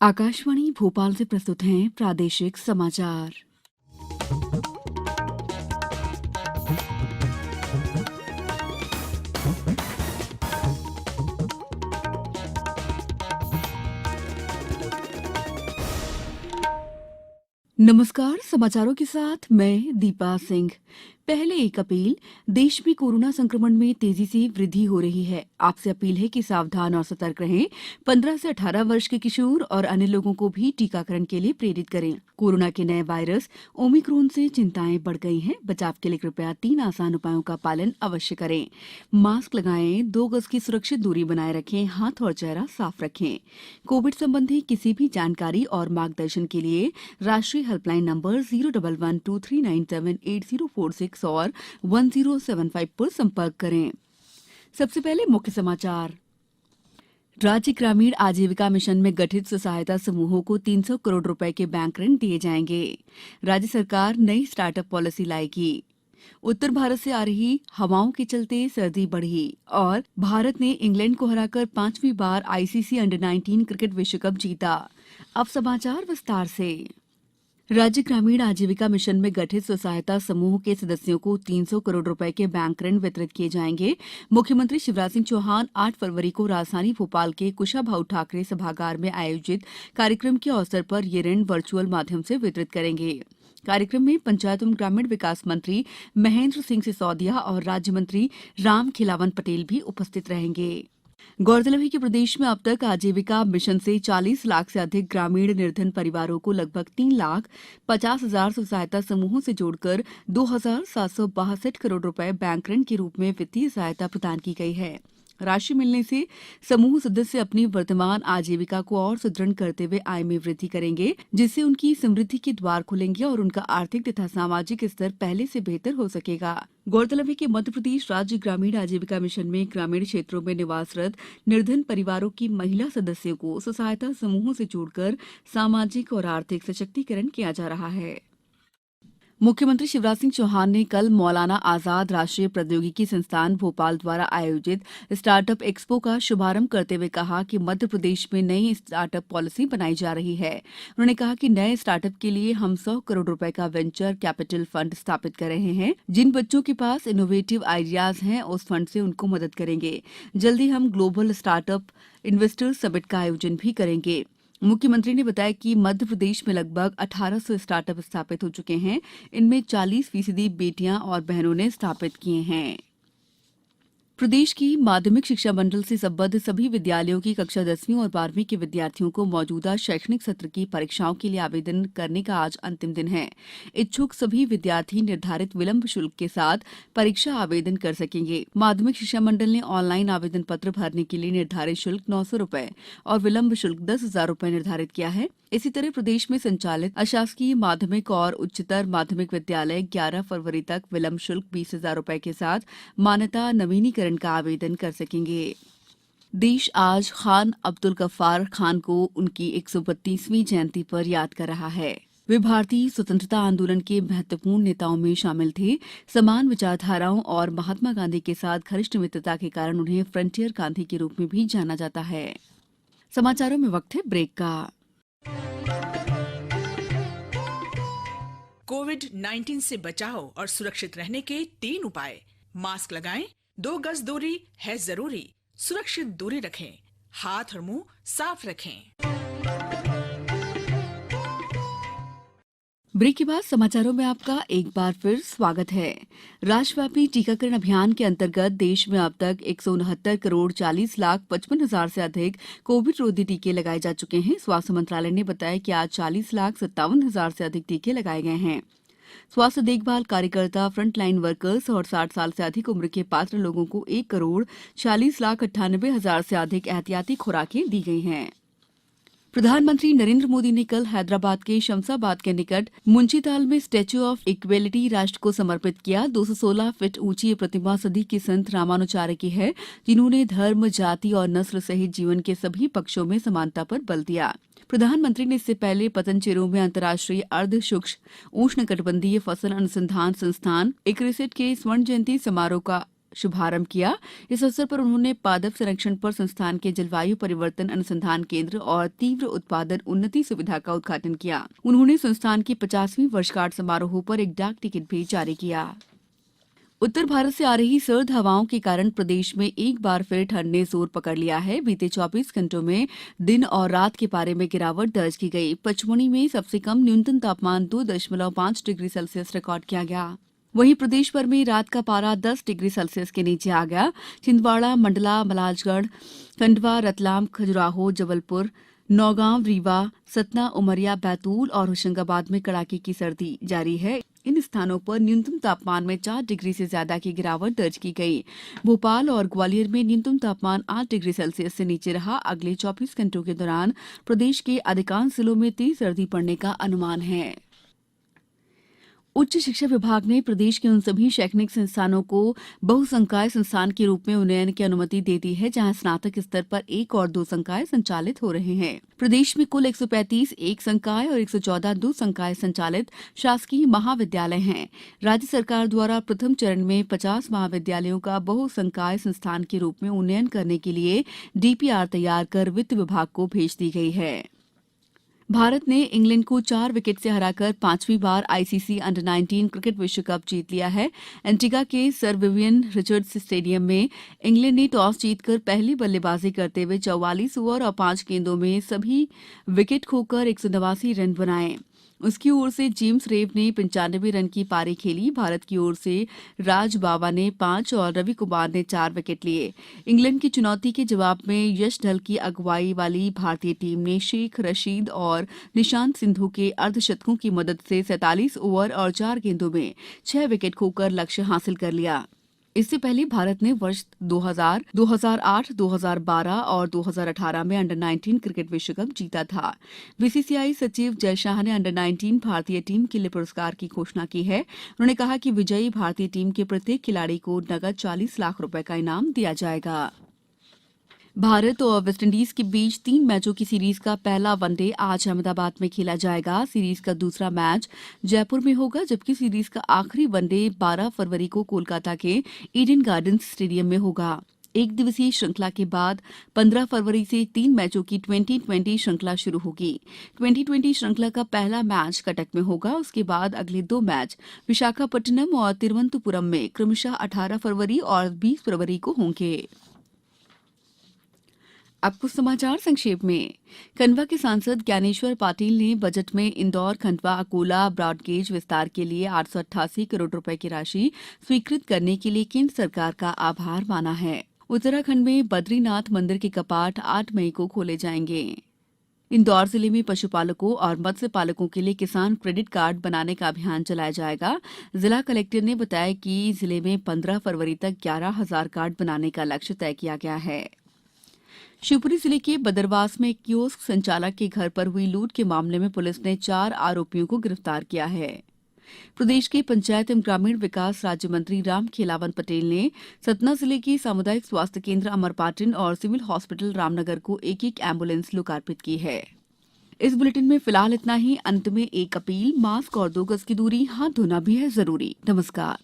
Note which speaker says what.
Speaker 1: आकाशवाणी भोपाल से प्रस्तुत हैं प्रादेशिक समाचार। नमस्कार, समाचारों के साथ मैं दीपा सिंह। पहले एक अपील। देश में कोरोना संक्रमण में तेजी से वृद्धि हो रही है। आपसे अपील है कि सावधान और सतर्क रहें। 15 से 18 वर्ष के किशोर और अन्य लोगों को भी टीकाकरण के लिए प्रेरित करें। कोरोना के नए वायरस ओमिक्रॉन से चिंताएं बढ़ गई हैं। बचाव के लिए कृपया 3 आसान उपायों का पालन अवश्य करें। मास्क लगाएं, 2 गज की सुरक्षित दूरी बनाए रखें, हाथ और चेहरा साफ रखें। कोविड संबंधी किसी भी जानकारी और मार्गदर्शन के लिए राष्ट्रीय हेल्पलाइन नंबर 01123978046 और 1075 पर संपर्क करें। सबसे पहले मुख्य समाचार। राज्य ग्रामीण आजीविका मिशन में गठित स्व सहायता समूहों को 300 करोड़ रुपए के बैंक ऋण दिए जाएंगे। राज्य सरकार नई स्टार्टअप पॉलिसी लाएगी। उत्तर भारत से आ रही हवाओं के चलते सर्दी बढ़ी और भारत ने इंग्लैंड को हराकर 5वीं बार आईसीसी अंडर-19 क्रिकेट विश्व कप जीता। अब समाचार विस्तार से। राज्य ग्रामीण आजीविका मिशन में गठित स्व सहायता समूह के सदस्यों को 300 करोड़ रुपए के बैंक ऋण वितरित किए जाएंगे। मुख्यमंत्री शिवराज सिंह चौहान 8 फरवरी को राजधानी भोपाल के कुशाभाऊ ठाकरे सभागार में आयोजित कार्यक्रम के अवसर पर ये ऋण वर्चुअल माध्यम से वितरित करेंगे। कार्यक्रम में पंचायत एवं ग्रामीण विकास मंत्री महेंद्र सिंह सिसोदिया और राज्य मंत्री राम खिलावन पटेल भी उपस्थित रहेंगे। गौरतलब है कि प्रदेश में अब तक आजीविका मिशन से 40 लाख से अधिक ग्रामीण निर्धन परिवारों को लगभग 3,50,000 स्व सहायता समूहों से जोड़कर 2,762 करोड़ रुपए बैंक ऋण के रूप में वित्तीय सहायता प्रदान की गई है। राशि मिलने से समूह सदस्य अपनी वर्तमान आजीविका को और सुदृढ़ करते हुए आय में वृद्धि करेंगे, जिससे उनकी समृद्धि के द्वार खुलेंगे और उनका आर्थिक तथा सामाजिक स्तर पहले से बेहतर हो सकेगा। गौरतलब है कि मध्य प्रदेश राज्य ग्रामीण आजीविका मिशन में ग्रामीण क्षेत्रों में निवासरत निर्धन परिवारों की महिला सदस्यों को स्व सहायता समूहों से जोड़कर सामाजिक और आर्थिक सशक्तिकरण किया जा रहा है। मुख्यमंत्री शिवराज सिंह चौहान ने कल मौलाना आजाद राष्ट्रीय प्रौद्योगिकी संस्थान भोपाल द्वारा आयोजित स्टार्टअप एक्सपो का शुभारंभ करते हुए कहा कि मध्य प्रदेश में नई स्टार्टअप पॉलिसी बनाई जा रही है। उन्होंने कहा कि नए स्टार्टअप के लिए हम 100 करोड़ रुपए का वेंचर कैपिटल फंड स्थापित कर रहे हैं। जिन बच्चों के पास इनोवेटिव आइडियाज हैं, उस फंड से उनको मदद करेंगे। जल्दी हम ग्लोबल स्टार्टअप इन्वेस्टर्स समिट का आयोजन भी करेंगे। मुख्यमंत्री ने बताया कि मध्य प्रदेश में लगभग 1800 स्टार्टअप स्थापित हो चुके हैं। इनमें 40% बेटियां और बहनों ने स्थापित किए हैं। प्रदेश की माध्यमिक शिक्षा मंडल से संबद्ध सभी विद्यालयों की कक्षा 10वीं और 12वीं के विद्यार्थियों को मौजूदा शैक्षणिक सत्र की परीक्षाओं के लिए आवेदन करने का आज अंतिम दिन है। इच्छुक सभी विद्यार्थी निर्धारित विलंब शुल्क के साथ परीक्षा आवेदन कर सकेंगे। माध्यमिक शिक्षा मंडल ने ऑनलाइन आवेदन पत्र भरने के लिए निर्धारित शुल्क 900 रुपए और विलंब शुल्क 10,000 रुपए निर्धारित किया है। इसी तरह प्रदेश में संचालित अशासकीय माध्यमिक और उच्चतर माध्यमिक विद्यालय 11 फरवरी तक विलंब शुल्क 20,000 रुपए के साथ मान्यता नवीनीकरण का आवेदन कर सकेंगे। देश आज खान अब्दुल गफ्फार खान को उनकी 132वीं जयंती पर याद कर रहा है। वे भारतीय स्वतंत्रता आंदोलन के महत्वपूर्ण नेताओं में शामिल थे। समान विचारधाराओं और महात्मा गांधी के साथ घनिष्ठ मित्रता के कारण उन्हें फ्रंटियर गांधी के रूप में भी जाना जाता है। समाचारों में वक्त है ब्रेक का।
Speaker 2: कोविड-19 से बचाव और सुरक्षित रहने के 3 उपाय। मास्क लगाएं, 2 गज दूरी है जरूरी, सुरक्षित दूरी रखें, हाथ और मुंह साफ रखें।
Speaker 1: ब्रेक के बाद समाचारों में आपका एक बार फिर स्वागत है। राष्ट्रव्यापी टीकाकरण अभियान के अंतर्गत देश में अब तक 169 करोड़ 40 लाख 55 हजार से अधिक कोविड रोधी टीके लगाए जा चुके हैं। स्वास्थ्य मंत्रालय ने बताया कि आज 40 लाख 57 हजार से अधिक टीके लगाए गए हैं। स्वास्थ्य देखभाल कार्यकर्ता, फ्रंटलाइन वर्कर्स और 60 साल से अधिक उम्र के पात्र लोगों को 1 करोड़ 40 लाख 98 हजार से अधिक एहतियाती खुराकें दी गई हैं। प्रधानमंत्री नरेंद्र मोदी ने कल हैदराबाद के शमशाबाद के निकट मुंशीताल में स्टैच्यू ऑफ इक्वेलिटी राष्ट्र को समर्पित किया। 216 फीट ऊंची ये प्रतिमा सदी के संत रामानुचार्य की है, जिन्होंने धर्म, जाति और नस्ल सहित जीवन के सभी पक्षों में समानता पर बल दिया। प्रधानमंत्री ने इससे पहले पतनचेरू में अंतर्राष्ट्रीय अर्ध शुष्क उष्णकटिबंधीय फसल अनुसंधान संस्थान इक्रिसेट के स्वर्ण जयंती समारोह का शुभारंभ किया। इस अवसर पर उन्होंने पादप संरक्षण पर संस्थान के जलवायु परिवर्तन अनुसंधान केंद्र और तीव्र उत्पादन उन्नति सुविधा का उद्घाटन किया। उन्होंने संस्थान की 50वीं वर्षगांठ समारोह पर एक डाक टिकट भी जारी किया। उत्तर भारत से आ रही सर्द हवाओं के कारण प्रदेश में एक बार फिर ठंड ने जोर पकड़ लिया है। बीते 24 घंटों में दिन और रात के पारे में गिरावट दर्ज की गई। पचमढ़ी में सबसे कम न्यूनतम तापमान 2.5 डिग्री सेल्सियस रिकॉर्ड किया गया। वहीं प्रदेश भर में रात का पारा 10 डिग्री सेल्सियस के नीचे आ गया। छिंदवाड़ा, मंडला, मलाजगढ़, खंडवा, रतलाम, खजुराहो, जबलपुर, नौगांव, रीवा, सतना, उमरिया, बैतूल और होशंगाबाद में कड़ाके की सर्दी जारी है। इन स्थानों पर न्यूनतम तापमान में 4 डिग्री से ज्यादा की गिरावट दर्ज की गई। भोपाल और ग्वालियर में न्यूनतम तापमान 8 डिग्री सेल्सियस से नीचे रहा। अगले 24 घंटों के दौरान प्रदेश के अधिकांश जिलों में तेज सर्दी पड़ने का अनुमान है। उच्च शिक्षा विभाग ने प्रदेश के उन सभी शैक्षणिक संस्थानों को बहुसंकाय संस्थान के रूप में उन्नयन की अनुमति दे दी है जहां स्नातक स्तर पर 1 और 2 संकाय संचालित हो रहे हैं। प्रदेश में कुल 135 एक संकाय और 114 2 संकाय संचालित शासकीय महाविद्यालय हैं। राज्य सरकार द्वारा प्रथम चरण में 50 महाविद्यालयों का बहुसंकाय संस्थान के रूप में उन्नयन करने के लिए डीपीआर तैयार कर वित्त विभाग को भेज दी गई है। भारत ने इंग्लैंड को 4 विकेट से हराकर 5वीं बार आईसीसी अंडर 19 क्रिकेट विश्व कप जीत लिया है। एंटीगा के सर विवियन रिचर्ड्स स्टेडियम में इंग्लैंड ने टॉस जीतकर पहली बल्लेबाजी करते हुए 44 ओवर और 5 गेंदों में सभी विकेट खोकर 189 रन बनाए। उसकी ओर से जेम्स रेव ने 95 रन की पारी खेली। भारत की ओर से राज बावा ने 5 और रवि कुमार ने 4 विकेट लिए। इंग्लैंड की चुनौती के जवाब में यश ढल की अगुवाई वाली भारतीय टीम ने शेख रशीद और निशांत सिंधु के अर्धशतकों की मदद से 47 ओवर और 4 गेंदों में 6 विकेट खोकर लक्ष्य हासिल कर लिया। इससे पहले भारत ने वर्ष 2000, 2008, 2012 और 2018 में अंडर 19 क्रिकेट विश्व कप जीता था। बीसीसीआई सचिव जय शाह ने अंडर 19 भारतीय टीम के लिए पुरस्कार की घोषणा की है। उन्होंने कहा कि विजयी भारतीय टीम के प्रत्येक खिलाड़ी को नगद 40 लाख रुपए का इनाम दिया जाएगा। भारत और वेस्टइंडीज के बीच 3 मैचों की सीरीज का पहला वनडे आज अहमदाबाद में खेला जाएगा। सीरीज का दूसरा मैच जयपुर में होगा जबकि सीरीज का आखिरी वनडे 12 फरवरी को कोलकाता के ईडन गार्डन्स स्टेडियम में होगा। एक दिवसीय श्रृंखला के बाद 15 फरवरी से 3 मैचों की 2020 श्रृंखला शुरू होगी। 2020 श्रृंखला का पहला मैच कटक में होगा। उसके बाद अगले 2 मैच विशाखापट्टनम और तिरुवनंतपुरम में क्रमशः 18 फरवरी और 20 फरवरी को होंगे। अब कुछ समाचार संक्षेप में। खंडवा के सांसद ज्ञानेश्वर पाटिल ने बजट में इंदौर खंडवा अकोला ब्रॉडगेज विस्तार के लिए 888 करोड़ रुपए की राशि स्वीकृत करने के लिए केंद्र सरकार का आभार माना है। उत्तराखंड में बद्रीनाथ मंदिर के कपाट 8 मई को खोले जाएंगे। इंदौर जिले में पशुपालकों और मत्स्य पालकों के लिए किसान क्रेडिट कार्ड बनाने का अभियान चलाया जाएगा। जिला कलेक्टर ने बताया कि जिले में 15 फरवरी तक 11,000 कार्ड बनाने का लक्ष्य तय किया गया है। शिवपुरी जिले के बदरवास में कियोस्क संचालक के घर पर हुई लूट के मामले में पुलिस ने 4 आरोपियों को गिरफ्तार किया है। प्रदेश के पंचायत एवं ग्रामीण विकास राज्य मंत्री राम खेलावन पटेल ने सतना जिले के सामुदायिक स्वास्थ्य केंद्र अमरपाटन और सिविल हॉस्पिटल रामनगर को एक एम्बुलेंस लोकार्पित की है। इस बुलेटिन में फिलहाल इतना ही। अंत में एक अपील, मास्क और 2 गज की दूरी, हाथ धोना भी है जरूरी। नमस्कार।